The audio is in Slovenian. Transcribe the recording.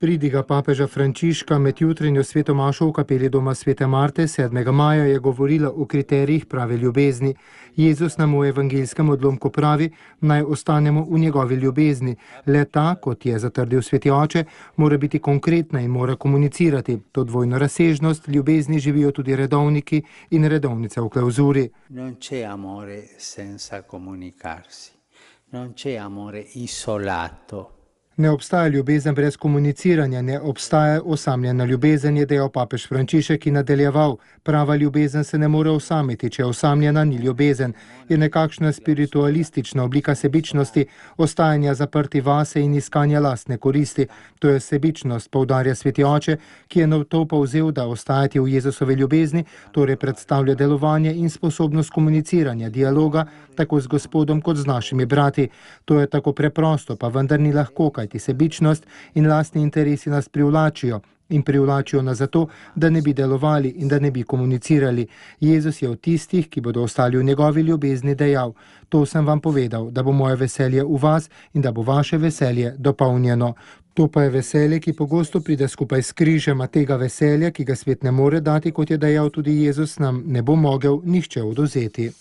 Pridiga papeža Frančiška med jutranjo sveto mašo v kapeli doma svete Marte 7. maja je govorila o kriterijih prave ljubezni. Jezus nam v evangeljskem odlomku pravi, naj ostanemo v njegovi ljubezni. Le ta, kot je zatrdil sveti oče, mora biti konkretna in mora komunicirati. To dvojno razsežnost ljubezni živijo tudi redovniki in redovnice v klauzuri. Non c'è amore senza comunicarsi, non c'è amore isolato. Ne obstaja ljubezen brez komuniciranja, ne obstaja osamljena ljubezen, je dejal papež Frančišek in nadaljeval. Prava ljubezen se ne more osamiti, če osamljena ni ljubezen. Je nekakšna spiritualistična oblika sebičnosti, ostajanja zaprti vase in iskanja lastne koristi. To je sebičnost, poudarja sveti oče, ki je na to povzel, da ostajati v Jezusovi ljubezni, torej predstavlja delovanje in sposobnost komuniciranja, dialoga, tako z Gospodom kot z našimi brati. To je tako preprosto, pa vendar ni lahko, kajti sebičnost in lastni interesi nas privlačijo in privlačijo nas zato, da ne bi delovali in da ne bi komunicirali. Jezus je od tistih, ki bodo ostali v njegovi ljubezni, dejal: to sem vam povedal, da bo moje veselje v vas in da bo vaše veselje dopolnjeno. To pa je veselje, ki pogosto pride skupaj s križem, a tega veselja, ki ga svet ne more dati, kot je dejal tudi Jezus, nam ne bo mogel nihče odvzeti.